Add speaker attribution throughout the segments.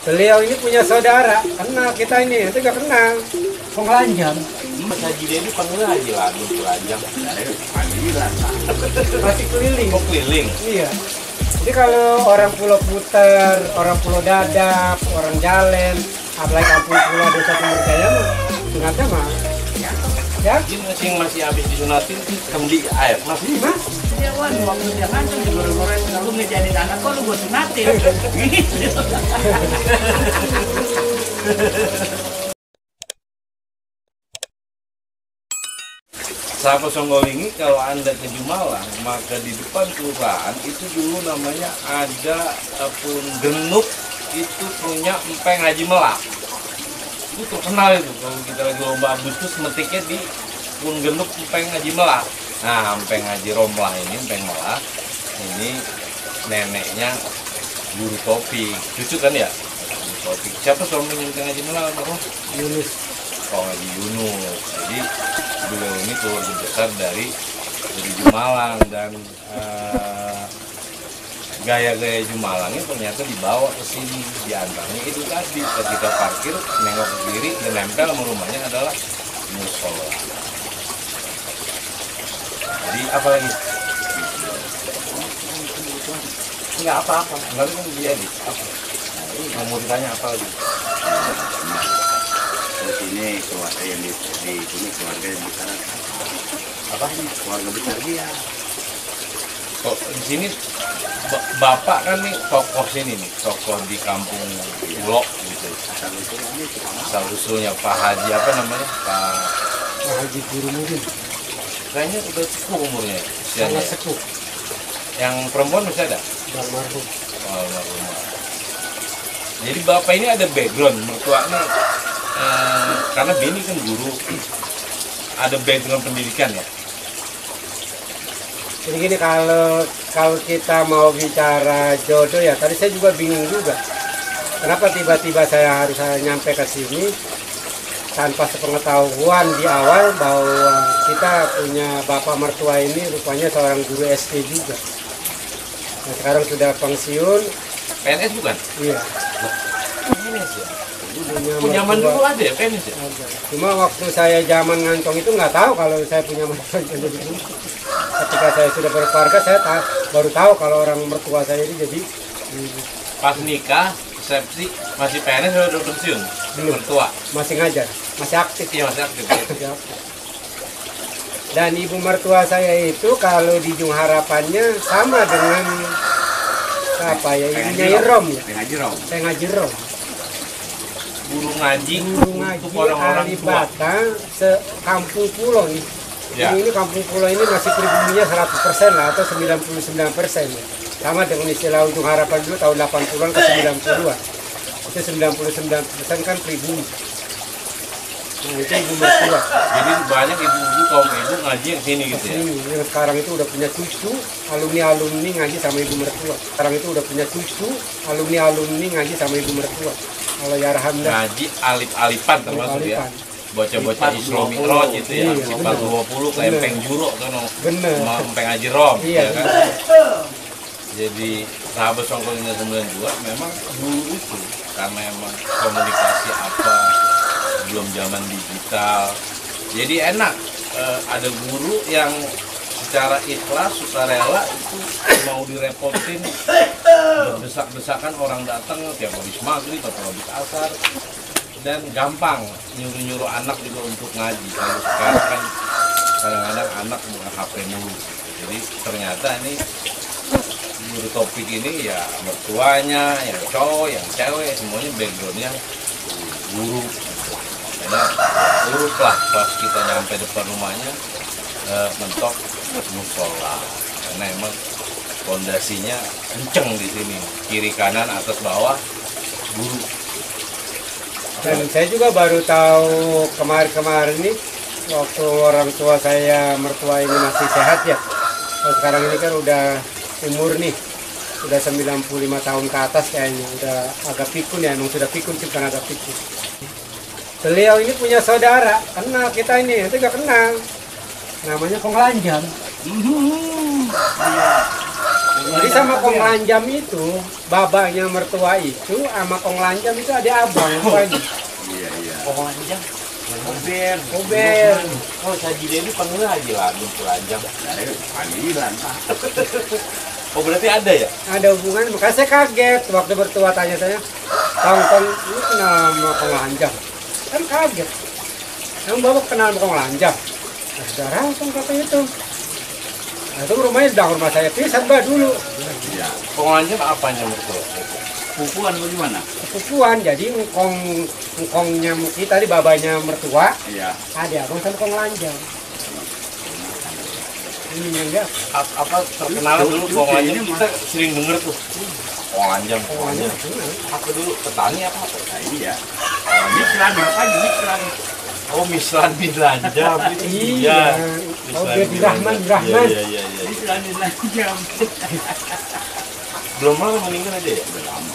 Speaker 1: Beliau ini punya saudara, kenal kita ini, itu gak kenal. Penglanjang.
Speaker 2: Mas Haji Dedi panggil Haji Ladun Kelanjang.
Speaker 1: Masih keliling.
Speaker 2: Mau keliling?
Speaker 1: Iya. Jadi kalau orang Pulau Puter, orang Pulau Dadap, orang Jalen, apalagi kampung Pulau Desa Timur Jaya, sunatnya mah. Ya?
Speaker 2: Ini masih habis disunatin, kendi air. Masih
Speaker 1: Mas?
Speaker 3: Dia wan waktu dia ngancam di goreng-goreng lalu ngejadi anak kok lu buat sunatin.
Speaker 2: Sahabat Songgolingi, kalau Anda ke Jumalang, maka di depan kelurahan itu dulu namanya ada pun genuk, itu punya Empeng Haji Melak. Itu terkenal itu, kalau kita lagi lomba Agustus metiknya di pun genuk Empeng Haji Melak. Nah, Empeng Haji Romlah ini, Empeng Melak, ini neneknya Guru Topik, cucu kan ya? Guru Topik. Siapa suaminya Empeng Haji Melak?
Speaker 1: Yunus.
Speaker 2: Oh, Haji Yunus. Jadi beliau ini keluarga besar dari Jumalang, dan gaya-gaya Jumalangnya ternyata dibawa ke sini. Di antaranya itu tadi, ketika parkir nengok ke kiri dan nempel sama rumahnya adalah musola. Jadi apa lagi? Enggak apa-apa, enggak kan dia di apa? Nah, mau ditanya apa lagi?
Speaker 4: Di sini keluarga yang di sini keluarga yang besar
Speaker 2: Apa?
Speaker 4: keluarga besar dia.
Speaker 2: Kok di sini bapak kan nih tokoh sini nih, tokoh di kampung Pulau gitu. Asal usulnya Pak Haji apa namanya?
Speaker 1: Pak Haji Guru mungkin.
Speaker 2: Kayaknya udah sepuh umurnya, usianya.
Speaker 1: Sangat sepuh.
Speaker 2: Yang perempuan masih ada?
Speaker 1: Almarhum.
Speaker 2: Oh, almarhum. Jadi bapak ini ada background mertuanya, karena bini kan guru, ada background pendidikan ya.
Speaker 1: Jadi gini, kalau kita mau bicara jodoh ya, tadi saya juga bingung juga. Kenapa tiba-tiba saya harus nyampe ke sini tanpa sepengetahuan di awal bahwa kita punya bapak mertua ini rupanya seorang guru SD juga. Nah, sekarang sudah pensiun.
Speaker 2: PNS bukan?
Speaker 1: Iya.
Speaker 2: PNS ya? Punya zaman dulu ada ya PNS ya?
Speaker 1: Ada. Cuma waktu saya zaman ngantong itu nggak tahu kalau saya punya mertua jadi guru. Ketika saya sudah berkeluarga, saya baru tahu kalau orang mertua saya ini jadi guru.
Speaker 2: Pas nikah, resepsi, masih PNS atau udah pensiun?
Speaker 1: Belum.
Speaker 2: Mertua?
Speaker 1: Masih ngajar, masih aktif.
Speaker 2: Iya masih aktif ya.
Speaker 1: Masih aktif. Dan ibu mertua saya itu kalau di Jung Harapannya sama dengan apa ya, ibunya Irom ya.
Speaker 4: Ngaji Rom.
Speaker 1: Saya ngaji Rom.
Speaker 2: Guru ngaji
Speaker 1: Guru ngaji
Speaker 2: untuk orang-orang tua.
Speaker 1: Alibata sekampung Pulau nih.
Speaker 2: Ya.
Speaker 1: Ini kampung Pulau ini masih pribuminya 100% lah atau 99% ya. Sama dengan istilah Ujung Harapan dulu tahun 80-an ke 90-an. Itu 99% kan pribumi. Nah, itu ibu mertua.
Speaker 2: Jadi banyak ibu-ibu kaum ibu ngaji yang sini gitu ya.
Speaker 1: Ini sekarang itu udah punya cucu, alumni ngaji sama ibu mertua. Sekarang itu udah punya cucu, alumni ngaji sama ibu mertua. Kalau ya Alhamdulillah.
Speaker 2: Ngaji alip-alipan termasuk ya. Bocah-bocah Isra Mi'raj itu ya.
Speaker 1: Iya,
Speaker 2: Sifat 20 ke Empeng Juro kan.
Speaker 1: Bener.
Speaker 2: Sama Empeng Haji Rom
Speaker 1: Iya,
Speaker 2: ya kan. Jadi sahabat Songgolingi 92 memang dulu itu karena emang komunikasi apa belum zaman digital, jadi enak ada guru yang secara ikhlas sukarela itu mau direpotin, berdesak-desakan orang datang tiap habis maghrib atau habis asar, dan gampang nyuruh-nyuruh anak juga untuk ngaji. Kalau sekarang kan kadang-kadang anak bukan HP mulu, jadi ternyata ini Guru Topik ini ya mertuanya, yang cowok, yang cewek, semuanya backgroundnya guru. Karena urus lah pas kita nyampe depan rumahnya mentok musola, karena emang fondasinya kenceng di sini, kiri kanan atas bawah guru.
Speaker 1: Dan saya juga baru tahu kemarin nih waktu orang tua saya mertua ini masih sehat ya. Kalau sekarang ini kan udah umur nih, udah 95 tahun ke atas kayaknya, udah agak pikun ya, emang sudah pikun sih, bukan agak pikun. Beliau ini punya saudara, kenal kita ini, itu gak kenal. Namanya Penglanjang.
Speaker 4: Iya.
Speaker 1: Jadi sama Kong Lanjam itu, babanya mertua itu sama Kong Lanjam itu ada abang rupanya.
Speaker 4: Iya, iya.
Speaker 2: Kong Lanjam. Kober.
Speaker 1: Kober.
Speaker 2: Oh, Saji Dewi panggil aja lah, Bung Lanjam.
Speaker 4: Nah, panggilan, Pak.
Speaker 2: Oh, berarti ada ya?
Speaker 1: Ada hubungan, makanya saya kaget waktu mertua tanya-tanya, Kong, lu kenal sama Kong Lanjam? Kan kaget. Emang bapak kenal sama Kong Lanjam? Nah, saudara, Kong kata itu. Nah, itu rumahnya udah rumah saya pisan bah dulu.
Speaker 4: Iya.
Speaker 2: Kong Lanjam apanya mertua?
Speaker 4: Pupuan bagaimana?
Speaker 1: Sepupuan, jadi engkongnya kita di babanya mertua,
Speaker 4: Iya.
Speaker 1: ada abang sama Kong Lanjam. Ini yang enggak.
Speaker 2: Apa terkenal dulu Kong Lanjam kita sering denger tuh. Kong Lanjam,
Speaker 1: Kong
Speaker 2: Kong
Speaker 1: Lanjam.
Speaker 2: Lanjam. Apa dulu petani apa?
Speaker 4: Nah, iya. Misran apa? Misran.
Speaker 2: Oh, Mislan bin Lanjam.
Speaker 1: Iya. Oh, dia di Rahman, Rahman.
Speaker 2: Iya.
Speaker 3: Misran bin Lanjam.
Speaker 2: Belum lama meninggal aja ya?
Speaker 4: Udah lama.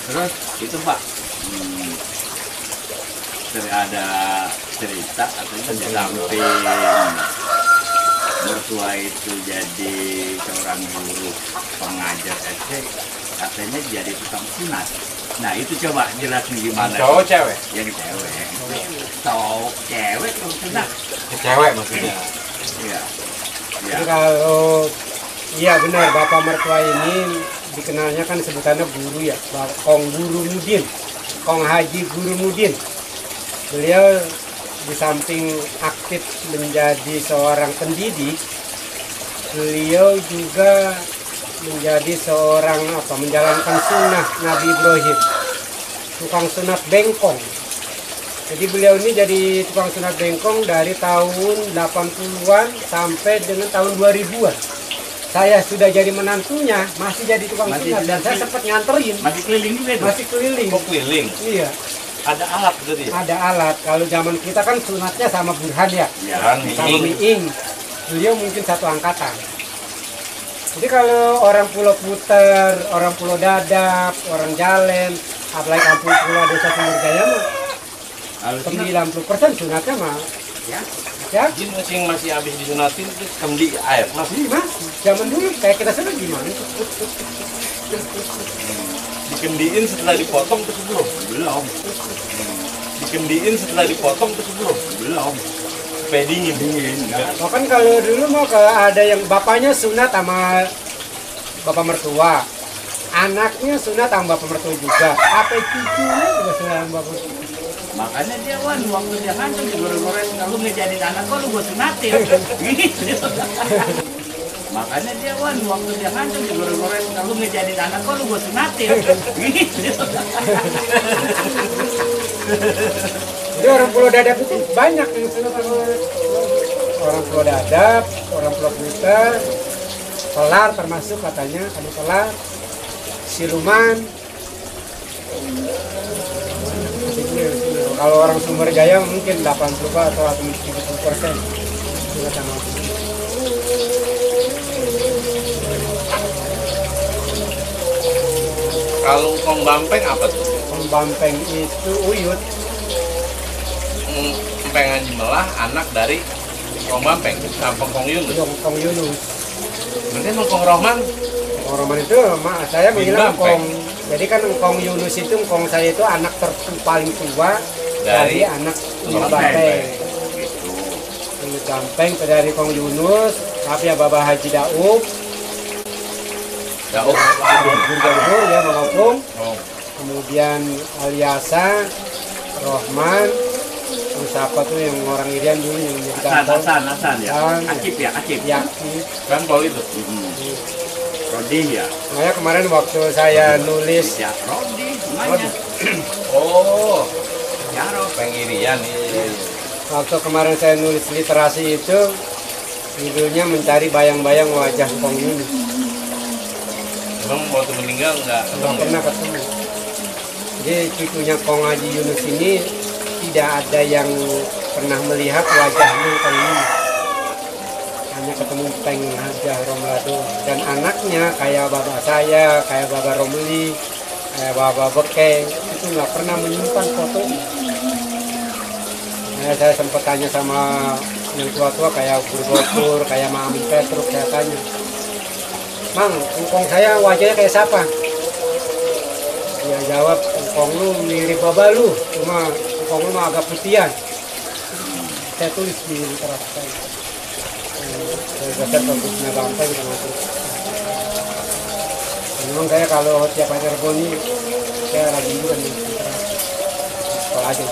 Speaker 4: Terus itu Pak, ada cerita atau di samping mertua itu jadi seorang guru pengajar SD, katanya jadi tukang sunat. Nah itu coba jelasin gimana?
Speaker 2: Cowok cewek?
Speaker 4: Yang cewek. Cowok cewek tukang sunat.
Speaker 2: Cewek maksudnya.
Speaker 4: Iya. Iya.
Speaker 1: Jadi kalau iya benar bapak mertua ini dikenalnya kan sebutannya guru ya, Kong Guru Mudin, Kong Haji Guru Mudin. Beliau di samping aktif menjadi seorang pendidik, beliau juga menjadi seorang menjalankan sunnah Nabi Ibrahim, tukang sunat bengkong. Jadi beliau ini jadi tukang sunat bengkong dari tahun 80-an sampai dengan tahun 2000-an. Saya sudah jadi menantunya, masih jadi tukang sunat dan saya sempat nganterin.
Speaker 4: Masih keliling juga itu?
Speaker 1: Masih keliling.
Speaker 2: Kok keliling?
Speaker 1: Iya,
Speaker 2: Ada alat berarti ya?
Speaker 1: ada alat. Kalau zaman kita kan sunatnya sama Burhan ya,
Speaker 4: Iya.
Speaker 2: Kan,
Speaker 1: sama
Speaker 2: Miing.
Speaker 1: Miing. Beliau mungkin satu angkatan. Jadi kalau orang Pulau Puter, orang Pulau Dadap, orang Jalen, apalagi kampung Pulau Desa Sumber Jaya mah
Speaker 4: Kalau sunat,
Speaker 1: 90% sunatnya mah
Speaker 4: ya.
Speaker 1: ya
Speaker 2: Jin masih habis disunatin terus kendi air.
Speaker 1: masih zaman dulu kayak kita sunat gimana?
Speaker 2: Dikendiin setelah dipotong terus belum?
Speaker 4: Belum.
Speaker 2: Dikendiin setelah dipotong terus belum?
Speaker 4: Belum.
Speaker 2: Supaya dingin.
Speaker 1: Oh kan kalau dulu mau ada yang bapaknya sunat sama bapak mertua, anaknya sunat sama bapak mertua juga, apa cucunya juga sunat sama bapak mertua.
Speaker 3: Makanya dia waktu dia ngancam di goreng-goreng, kalau ngejanin anak kok lu gue sunatin. Gitu. Makanya dia waktu dia ngancam di goreng-goreng, kalau ngejanin anak kok lu gue sunatin. Gitu.
Speaker 1: Jadi orang Pulau Dadap itu banyak yang sunat sama orang Pulau Dadap, orang Pulau Puter, Kelar termasuk katanya, ada Kelar, Siluman. Kalau orang Sumber Jaya mungkin 80 atau 70% sunat sama.
Speaker 2: Kalau Kong Bampeng apa tuh?
Speaker 1: Kong Bampeng itu uyut.
Speaker 2: Empeng Haji Melah anak dari Kong Bampeng sama Kong Yunus.
Speaker 1: Kong Yunus.
Speaker 2: Berarti emang Kong Rohman?
Speaker 1: Kong Roman itu saya bilang
Speaker 2: Bampeng.
Speaker 1: Kong. Jadi kan Kong Yunus itu Kong saya itu anak paling tua dari anak Uyut Bampeng.
Speaker 4: Gitu.
Speaker 1: Uyut Bampeng dari Kong Yunus, tapi ya Bapak Haji Daub,
Speaker 2: Daud.
Speaker 1: Guntur ya Mengopung,
Speaker 2: Oh.
Speaker 1: kemudian Aliasa, Rohman, terus siapa tuh yang orang Irian dulu yang jadi kantor,
Speaker 4: Hasan ya.
Speaker 1: Hasan.
Speaker 4: Acip ya, Acip.
Speaker 1: Yaki.
Speaker 2: Kan kalau itu.
Speaker 4: Rodi ya.
Speaker 1: Makanya kemarin waktu saya nulis
Speaker 4: Ya, Rodi, namanya.
Speaker 2: Oh,
Speaker 4: Jaro.
Speaker 2: pengirian ini.
Speaker 1: waktu kemarin saya nulis literasi itu judulnya mencari bayang-bayang wajah Kong Yunus.
Speaker 2: Emang waktu meninggal nggak
Speaker 1: Belum
Speaker 2: ketemu?
Speaker 1: pernah ketemu. Jadi cucunya Kong Haji Yunus ini tidak ada yang pernah melihat wajahnya Kong Yunus. Hanya ketemu Peng Hajah Romlado dan anaknya kayak bapak saya, kayak bapak Romli, kayak bapak Beke itu nggak pernah menyimpan foto. Saya sempat tanya sama yang tua-tua kayak Guru kayak Mami Petruk, saya tanya, Mang, engkong saya wajahnya kayak siapa? Dia jawab, engkong lu mirip baba lu, cuma engkong lu mah agak putihan. Saya tulis di literat saya. Saya geser kampusnya bangsa gitu masuk. Memang saya kalau tiap hari Reboni, saya lagi juga di literat. Sekolah aja.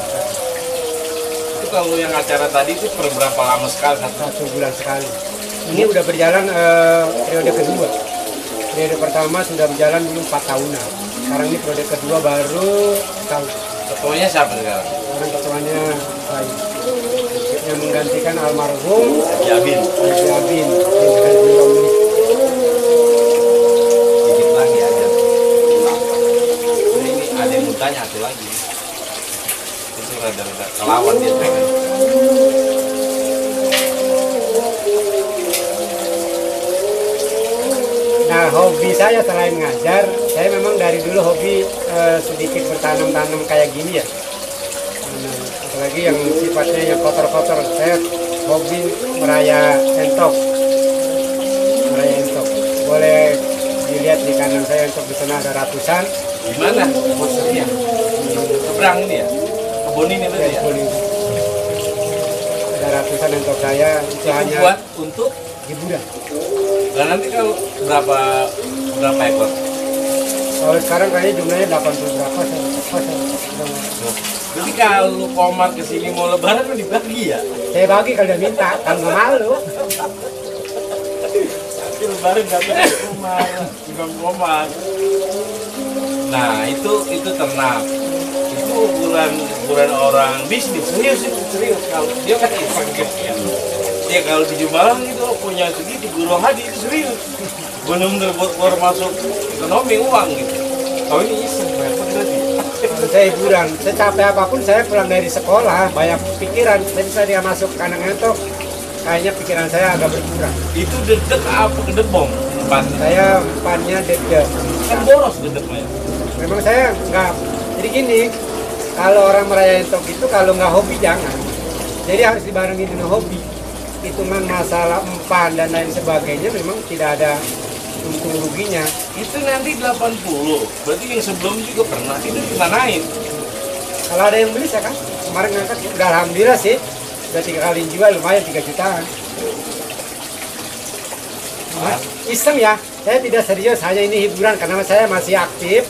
Speaker 2: Itu kalau yang acara tadi itu per berapa lama sekali?
Speaker 1: 1 bulan sekali. Ini udah berjalan periode kedua. Periode pertama sudah berjalan dulu 4 tahunan. Sekarang ini periode kedua baru tahun.
Speaker 2: Ketuanya siapa sekarang?
Speaker 1: Sekarang ketuanya saya. Yang menggantikan almarhum
Speaker 2: Jabin.
Speaker 1: Haji Abin.
Speaker 2: Dikit lagi aja. Ini ada yang mau tanya satu lagi. Itu rada-rada kelawan dia pengen.
Speaker 1: Nah, hobi saya selain ngajar, saya memang dari dulu hobi sedikit bertanam-tanam kayak gini ya. Apalagi yang sifatnya yang kotor-kotor, saya hobi meraya entok. Meraya entok. Boleh dilihat di kanan saya entok di sana ada ratusan.
Speaker 2: Di mana? Maksudnya? Seberang ini ya? Kebun ini berarti ya?
Speaker 1: Kebun ini. Ada ratusan entok saya, itu hanya
Speaker 2: Buat untuk
Speaker 1: hiburan.
Speaker 2: dan nanti kalau berapa ekor?
Speaker 1: Kalau sekarang kayaknya jumlahnya 80 berapa saya.
Speaker 2: Jadi kalau Komar kesini mau lebaran kan dibagi ya?
Speaker 1: Saya bagi kalau dia minta, kan nggak malu.
Speaker 2: Nanti lebaran datang ke rumah bukan Komar. Nah itu ternak. Itu ukuran orang bisnis serius kalau dia kan iseng gitu ya. Dia kalau di Jumalang itu punya segitu Guru Hadi itu serius. Benar-benar buat masuk ekonomi uang gitu. Kalau ini iseng berarti.
Speaker 1: Kalau saya hiburan, saya capek apapun saya pulang dari sekolah, banyak pikiran, saya bisa dia masuk ke kanan entok, kayaknya pikiran saya agak berkurang.
Speaker 2: Itu dedek apa gedebong?
Speaker 1: Saya umpannya dedek.
Speaker 2: Kan boros dedeknya.
Speaker 1: Memang saya nggak, jadi gini, kalau orang meraya entok itu kalau nggak hobi jangan. Jadi harus dibarengi dengan hobi. Hitungan masalah umpan dan lain sebagainya memang tidak ada untung ruginya.
Speaker 2: Itu nanti 80. Berarti yang sebelum juga pernah itu dimanain.
Speaker 1: Kalau ada yang beli saya kan, kemarin ngangkat udah alhamdulillah sih, udah 3 kali jual lumayan 3 jutaan. Nah, iseng ya, saya tidak serius, hanya ini hiburan karena saya masih aktif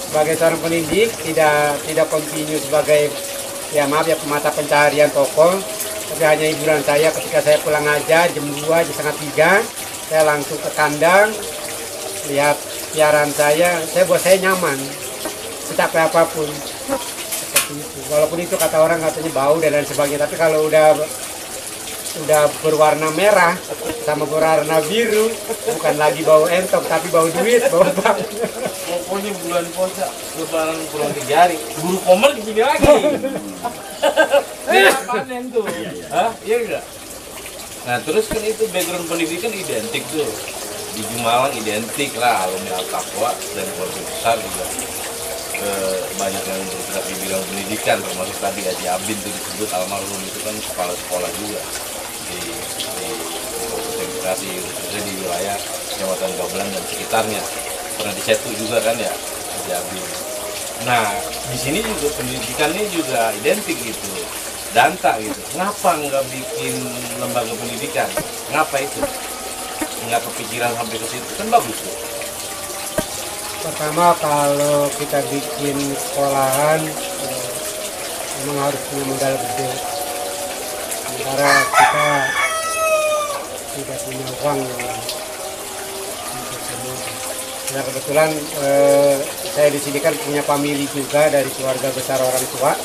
Speaker 1: sebagai seorang pendidik, tidak kontinu sebagai ya maaf ya mata pencarian tokoh, tapi hanya hiburan saya ketika saya pulang aja jam 2, jam setengah 3, saya langsung ke kandang, lihat piaraan saya buat saya nyaman, secapek apapun. Seperti itu. Walaupun itu kata orang katanya bau dan lain sebagainya, tapi kalau udah berwarna merah sama berwarna biru, bukan lagi bau entok tapi bau duit, bau bank.
Speaker 2: Pokoknya bulan puasa lebaran pulang ke jari. Guru Komar di sini lagi. Dia panen tuh. Hah? Iya enggak? Nah, terus kan itu background pendidikan identik tuh. Di Jumalang identik lah alumni Al-Taqwa dan keluarga besar juga. Banyak yang bergerak di bidang pendidikan, termasuk tadi Haji Abin itu disebut almarhum itu kan kepala sekolah juga di edukasi khususnya di wilayah Kecamatan Gabelan dan sekitarnya. Pernah dicetuk juga kan ya Haji Abin. Nah di sini juga pendidikannya juga identik gitu, danta gitu. Kenapa nggak bikin lembaga pendidikan? Kenapa itu? Nggak kepikiran sampai ke situ kan bagus tuh.
Speaker 1: Pertama kalau kita bikin sekolahan memang harus punya modal gede. Sementara kita tidak punya uang yang untuk semua. Nah kebetulan saya di sini kan punya famili juga dari keluarga besar orang tua.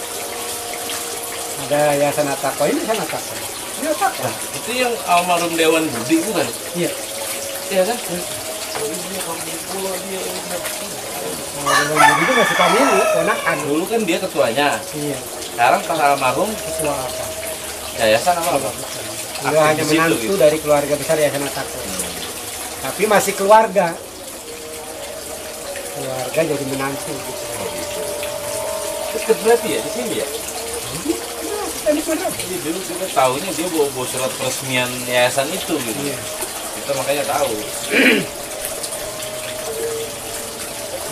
Speaker 1: Ada Yayasan At-Taqwa, ini Yayasan At-Taqwa. Ini At-Taqwa.
Speaker 2: Itu yang almarhum Dewan Budi bukan?
Speaker 1: Iya.
Speaker 2: Iya kan? Oh iya, kampung pulau dia.
Speaker 1: Dewan Budi itu masih famili, ponakan.
Speaker 2: Dulu kan dia ketuanya.
Speaker 1: Iya.
Speaker 2: Sekarang pas almarhum
Speaker 1: Ketua apa?
Speaker 2: yayasan apa?
Speaker 1: Beliau hanya
Speaker 2: Aktif di situ,
Speaker 1: menantu
Speaker 2: gitu.
Speaker 1: dari keluarga besar Yayasan At-Taqwa. Tapi masih keluarga. Keluarga jadi menantu gitu.
Speaker 2: Deket berarti ya di sini ya? Jadi dulu kita tahunya dia bawa surat peresmian yayasan itu gitu.
Speaker 1: Iya.
Speaker 2: Kita makanya tahu.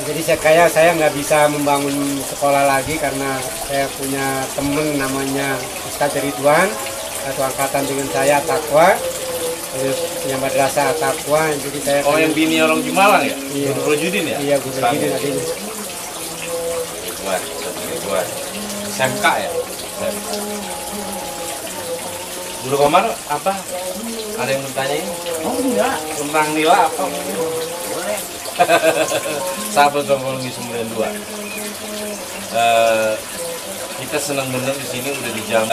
Speaker 1: Jadi saya nggak bisa membangun sekolah lagi karena saya punya temen namanya Ustadz Ridwan, satu angkatan dengan saya, Takwa, terus punya madrasah Takwa. Jadi saya
Speaker 2: Oh, yang bini orang di Malang ya?
Speaker 1: Iya.
Speaker 2: Guru Rojudin ya?
Speaker 1: Iya, Guru Rojudin adanya.
Speaker 2: Ridwan. SMK ya? Guru Komar apa? Ada yang bertanyain?
Speaker 3: Oh enggak.
Speaker 2: Tentang nila apa?
Speaker 3: Boleh.
Speaker 2: Sahabat Songkolongi 92. Kita senang bener di sini udah dijamu.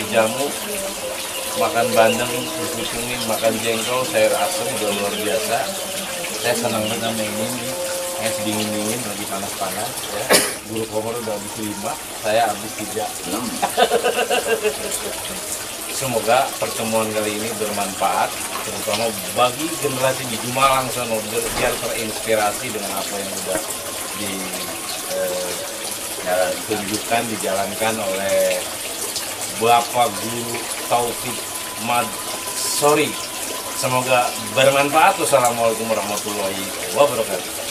Speaker 2: Dijamu. Makan bandeng, dipucungin, makan jengkol, sayur asem udah luar biasa. Saya senang banget sama ini nih. Es dingin-dingin lagi panas-panas ya. Guru Komar udah habis 5, saya habis 3. Semoga pertemuan kali ini bermanfaat, terutama bagi generasi di Jumalang sana, biar terinspirasi dengan apa yang sudah ditunjukkan, dijalankan oleh Bapak Guru Taufik Madsori. Semoga bermanfaat. Wassalamualaikum warahmatullahi wabarakatuh.